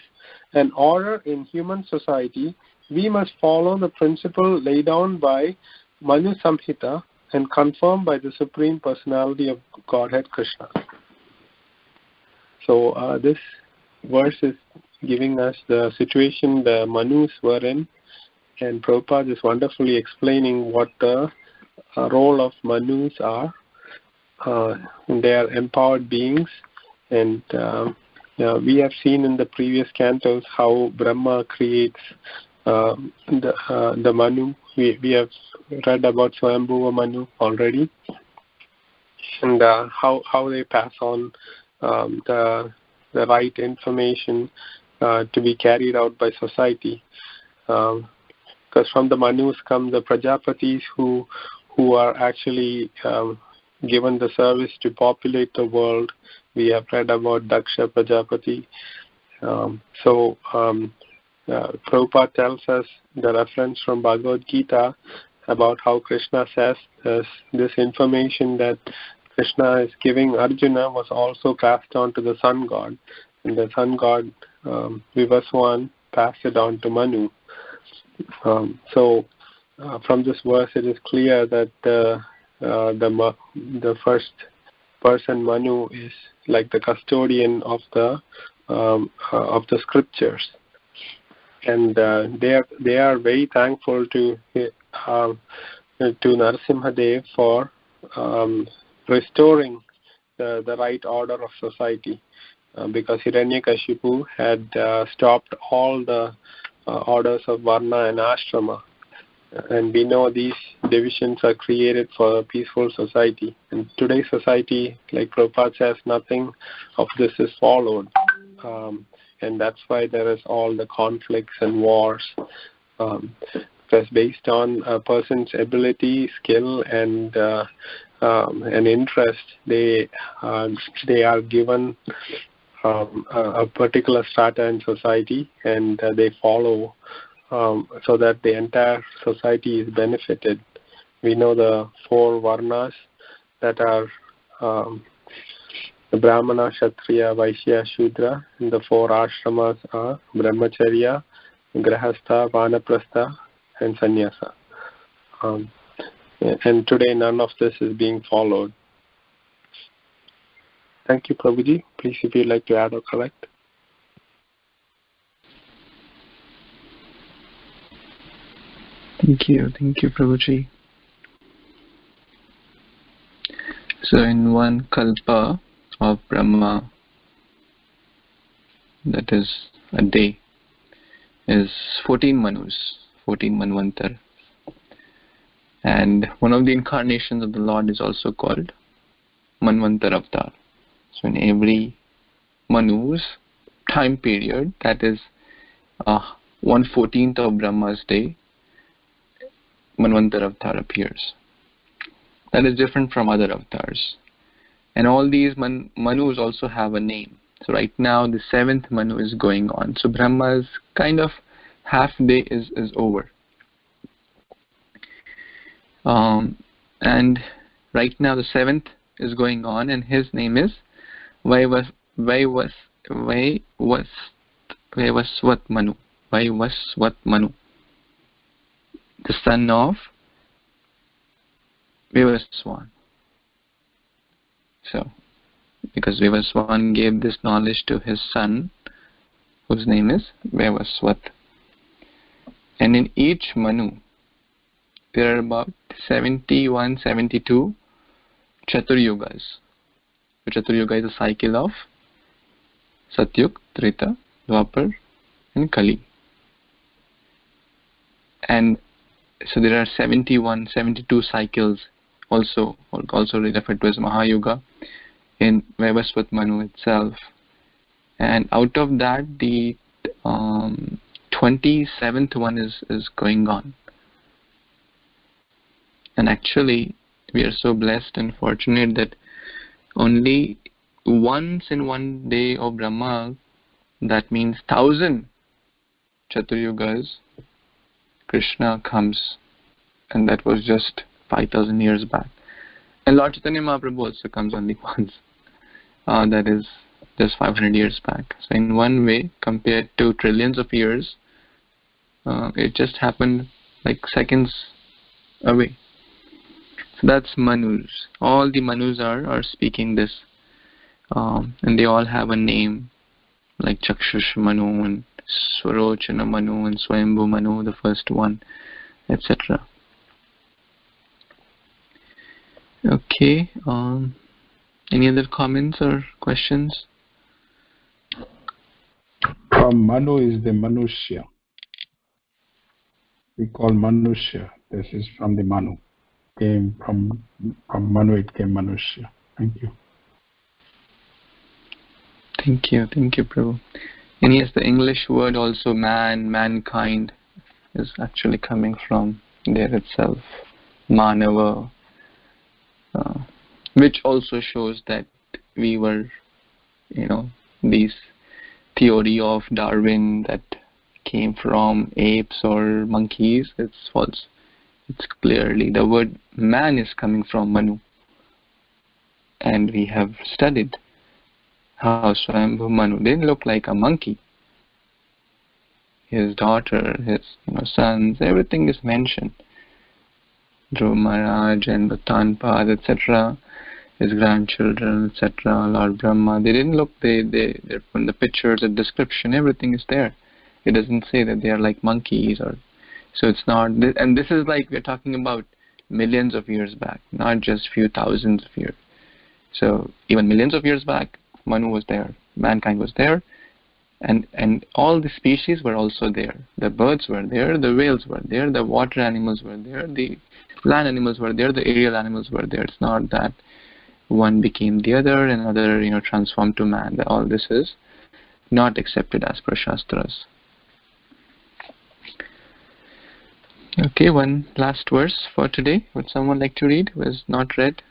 and order in human society, we must follow the principle laid down by Manu Samhita and confirmed by the Supreme Personality of Godhead Krishna. So this verse is giving us the situation the Manus were in, and Prabhupada is wonderfully explaining what the role of Manus are. They are empowered beings, and we have seen in the previous cantos how Brahma creates the Manu. We have read about Swayambhuva Manu already, and how they pass on the right information to be carried out by society. Because from the Manus come the Prajapatis who are actually given the service to populate the world. We have read about Daksha Prajapati. Prabhupada tells us the reference from Bhagavad Gita about how Krishna says this information that Krishna is giving Arjuna was also passed on to the sun god, and the sun god Vivaswan passed it on to Manu. From this verse it is clear that the first person Manu is like the custodian of the scriptures, and they are very thankful to Narasimhadev for restoring the right order of society, because Hiranyakashipu had stopped all the orders of varna and ashrama. And we know these divisions are created for a peaceful society. And today's society, like Prabhupada says, nothing of this is followed. And that's why there is all the conflicts and wars. Because based on a person's ability, skill, and interest, they are given a particular strata in society, and they follow so that the entire society is benefited. We know the 4 varnas that are the Brahmana, Kshatriya, Vaishya, Shudra, and the 4 ashramas are Brahmacharya, Grahastha, Vanaprastha, and Sannyasa. And today none of this is being followed. Thank you, Prabhuji. Please, if you'd like to add or correct. Thank you, Prabhuji. So in one kalpa of Brahma, that is a day is 14 manus, 14 manvantar. And one of the incarnations of the Lord is also called Manvantar Avatar. So in every manu's time period, that is 1/14th of Brahma's day, Manvantar Avatar appears. That is different from other avatars. And all these manus also have a name. So right now the 7th manu is going on. So Brahma's kind of half day is over. And right now the 7th is going on, and his name is Vaivasvat Manu. Vaivasvat Manu, the son of Vivaswan. So, because Vivaswan gave this knowledge to his son, whose name is Vaivasvat. And in each Manu, there are about 71, 72 Chaturyugas. The Chaturyuga is a cycle of Satyug, Treta, Dwapar, and Kali. And so there are 71, 72 cycles also referred to as Mahayuga in Vaivasvat Manu itself. And out of that, the 27th one is going on. And actually, we are so blessed and fortunate that only once in one day of Brahma, that means 1,000 Chaturyugas, Krishna comes, and that was just 5,000 years back. And Lord Chaitanya Mahaprabhu also comes only once. That is just 500 years back. So in one way, compared to trillions of years, it just happened like seconds away. So that's Manus. All the Manus are speaking this. And they all have a name, like Chakshush Manu and Swarochana Manu and Swayambhu Manu, the first one, etc. Okay. Any other comments or questions? Manu is the Manushya. We call Manushya. This is from the Manu. Came from Manu, it came Manushya. Thank you. Thank you, Prabhu. And yes, the English word also mankind is actually coming from there itself, Manava, which also shows that we were, this theory of Darwin that came from apes or monkeys, it's false. It's clearly the word man is coming from Manu. And we have studied how Swayambhu Manu didn't look like a monkey. His daughter, his sons, everything is mentioned. Dhruva Maharaj and Bhattanpad, etc., his grandchildren, etc., Lord Brahma, they didn't look, they're from the pictures, the description, everything is there. It doesn't say that they are like monkeys, or so it's not, and this is like we're talking about millions of years back, not just few thousands of years. So even millions of years back, Manu was there, mankind was there, and all the species were also there. The birds were there, the whales were there, the water animals were there, the land animals were there, the aerial animals were there. It's not that one became the other and another, transformed to man. All this is not accepted as per Shastras. Okay, one last verse for today. Would someone like to read? Was not read.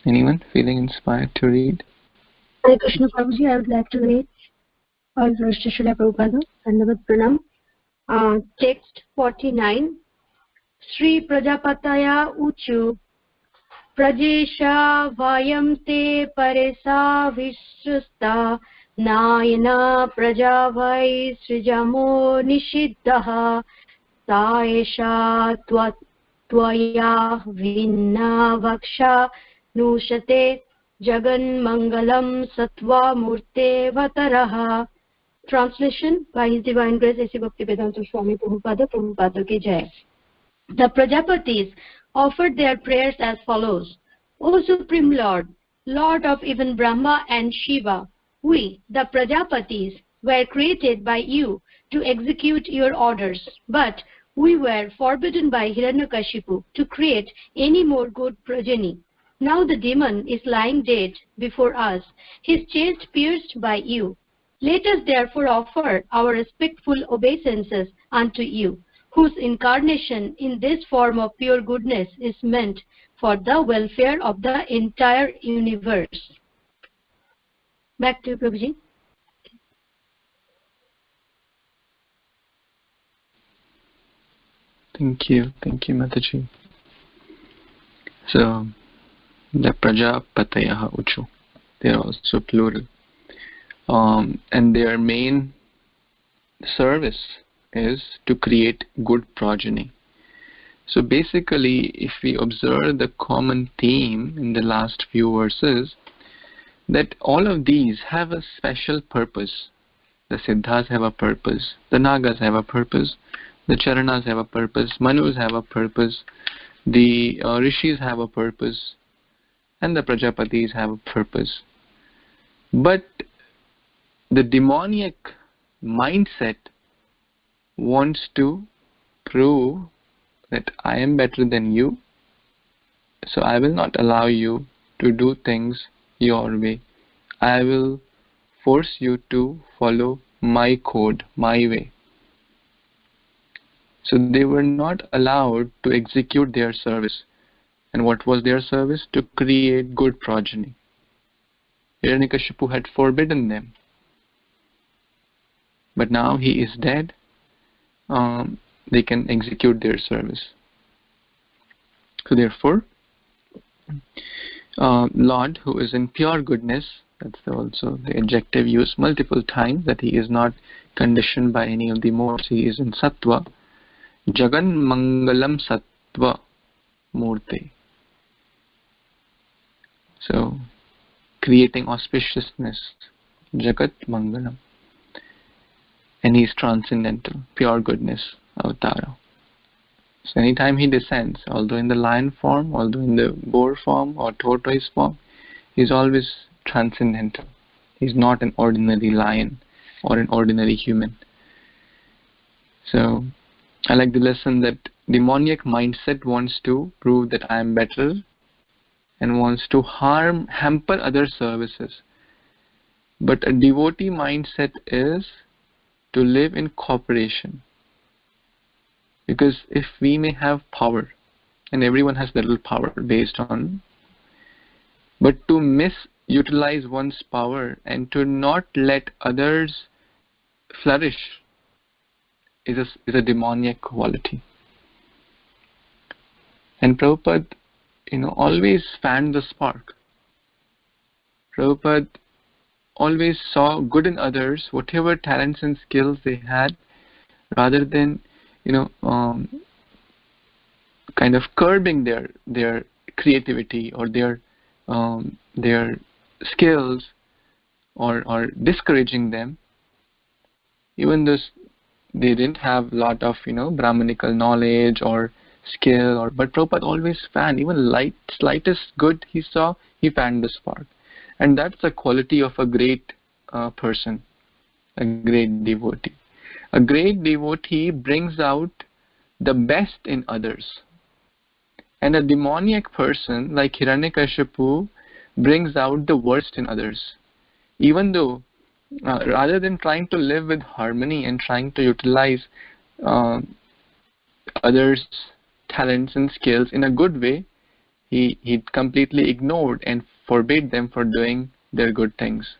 Anyone feeling inspired to read? Hare Krishna Prabhuji, I would like to read all verse to Srila Prabhupada. Dandavat Pranam. Text 49. Sri Prajapataya Uchu Prajesha Vayam Te Paresa Vishrusta Nayana Prajavai Srijamo Nishiddha Saesha Tvaya Vinna Vaksha Nushate Jagan Mangalam Satva Murte Vataraha. Translation by His Divine Grace A.C. Bhaktivedanta Swami Prabhupada, Prabhupada ki Jai. The Prajapatis offered their prayers as follows. O Supreme Lord, Lord of even Brahma and Shiva, we, the Prajapatis, were created by you to execute your orders, but we were forbidden by Hiranyakashipu to create any more good progeny. Now the demon is lying dead before us, his chest pierced by you. Let us therefore offer our respectful obeisances unto you, whose incarnation in this form of pure goodness is meant for the welfare of the entire universe. Back to you, Prabhuji. Thank you, Mataji. So, the Prajapatayaha Uchu, they are also plural. And their main service is to create good progeny. So basically, if we observe the common theme in the last few verses, that all of these have a special purpose. The Siddhas have a purpose, the Nagas have a purpose, the Charanas have a purpose, Manus have a purpose, the Rishis have a purpose, and the Prajapatis have a purpose. But the demoniac mindset wants to prove that I am better than you, so I will not allow you to do things your way. I will force you to follow my code, my way. So they were not allowed to execute their service. And what was their service? To create good progeny. Hiranyakashipu had forbidden them. But now he is dead. They can execute their service. So therefore, Lord, who is in pure goodness, that's also the adjective used multiple times, that he is not conditioned by any of the modes, he is in sattva. Jagan Mangalam Sattva Murti. So, creating auspiciousness, Jagat Mangalam. And he is transcendental, pure goodness, Avatara. So anytime he descends, although in the lion form, although in the boar form or tortoise form, he is always transcendental. He is not an ordinary lion or an ordinary human. So I like the lesson that demoniac mindset wants to prove that I am better and wants to hamper other services. But a devotee mindset is to live in cooperation. Because if we may have power, and everyone has little power based on, but to misutilize one's power and to not let others flourish is a demoniac quality. And Prabhupada, always fanned the spark. Prabhupada always saw good in others, whatever talents and skills they had, rather than kind of curbing their creativity or their skills or discouraging them. Even though they didn't have a lot of Brahmanical knowledge or skill, but Prabhupada always fanned, even slightest good he saw, he fanned the spark. And that's the quality of a great person, a great devotee. A great devotee brings out the best in others. And a demoniac person like Hiranyakashipu brings out the worst in others. Even though, rather than trying to live with harmony and trying to utilize others' talents and skills in a good way, he completely ignored and forbade them for doing their good things.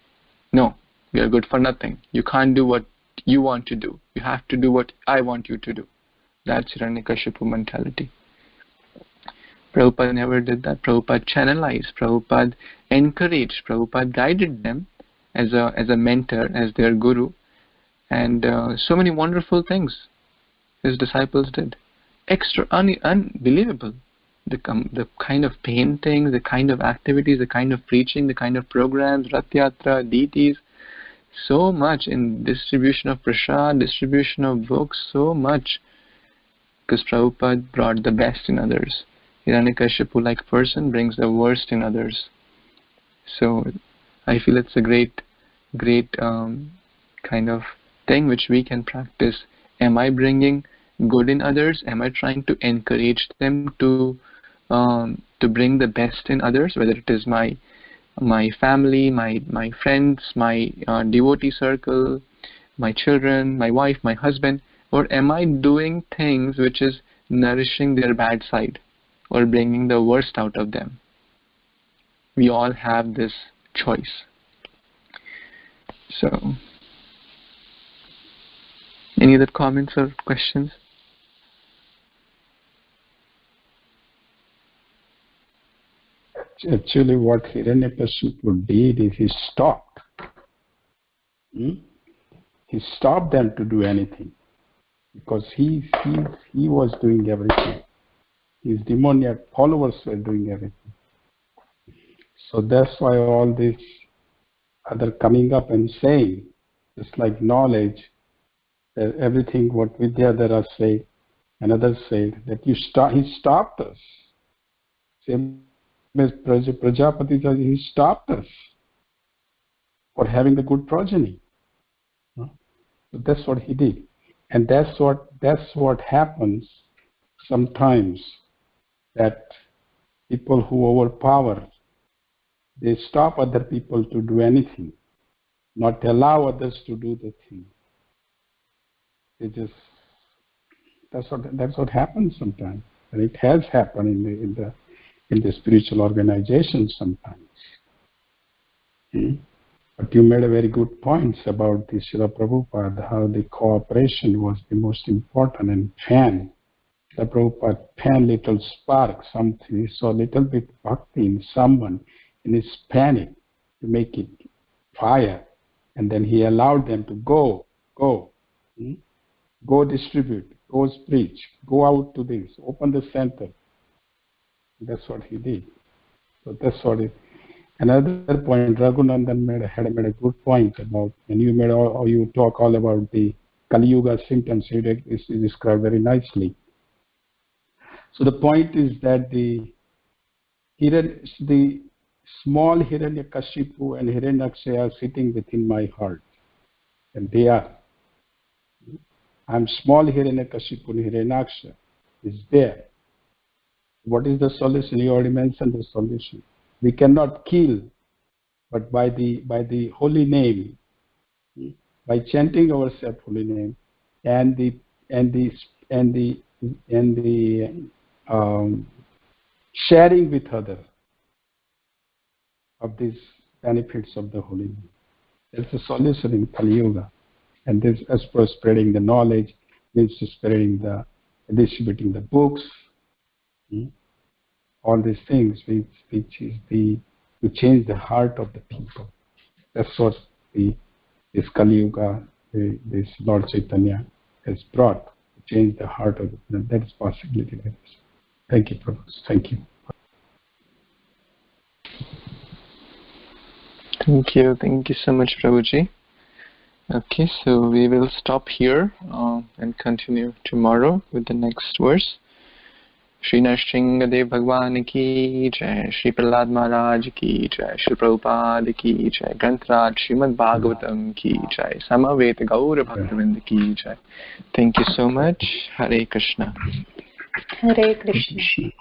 No, you are good for nothing. You can't do what you want to do. You have to do what I want you to do. That's Hiranyakashipu mentality. Prabhupada never did that. Prabhupada channelized, Prabhupada encouraged, Prabhupada guided them as a mentor, as their guru, and so many wonderful things his disciples did. Unbelievable. The kind of painting, the kind of activities, the kind of preaching, the kind of programs, Rath Yatra, deities, so much in distribution of prasad, distribution of books, so much. Because Prabhupada brought the best in others. Hiranyakashipu like person brings the worst in others. So I feel it's a great kind of thing which we can practice. Am I bringing good in others? Am I trying to encourage them to bring the best in others, whether it is my family, my friends, my devotee circle, my children, my wife, my husband, or am I doing things which is nourishing their bad side or bringing the worst out of them? We all have this choice. So, any other comments or questions? Actually, what Hiranyakashipu did is he stopped. He stopped them to do anything because he was doing everything. His demoniac followers were doing everything. So that's why all this other coming up and saying, just like knowledge, that everything what Vidyadhara said and others said, that he stopped us. Same as Prajapatis, he stopped us for having the good progeny. So that's what he did. And that's what happens sometimes, that people who overpower, they stop other people to do anything, not allow others to do the thing. They just that's what happens sometimes, and it has happened in the spiritual organization sometimes. But you made a very good points about the Srila Prabhupada, how the cooperation was the most important, and fan. The Prabhupada fan little spark, something, he saw a little bit bhakti in someone, and he fan it to make it fire, and then he allowed them to go distribute, go preach, go out to this, open the center. That's what he did. So that's what it. Another point, Raghunandan had made a good point about, and you talk all about the Kali Yuga symptoms. It is described very nicely. So the point is that the small Hiranyakashipu and Hiranyaksha are sitting within my heart, and they are. I'm small Hiranyakashipu and Hiranyaksha is there. What is the solution? You already mentioned the solution. We cannot kill, but by the holy name, by chanting ourselves holy name, and the sharing with others of these benefits of the holy name. That's the solution in Kali Yuga. And this, as per spreading the knowledge, means distributing the books, all these things, which is to change the heart of the people. That's what this Kali Yuga, this Lord Chaitanya has brought, to change the heart of the people. That is possibility. Thank you, Prabhu. Thank you. Thank you so much, Prabhuji. Okay, so we will stop here and continue tomorrow with the next verse. Shri Narasimhadev Bhagwan ki jai, Shri Prahlad Maharaj ki jai, Shri Prabhupada ki jai, Grantraj Srimad Bhagvatam ki jai, Samaveta Gaura Bhaktavinda ki jai. Thank you so much. Hare Krishna. Hare Krishna.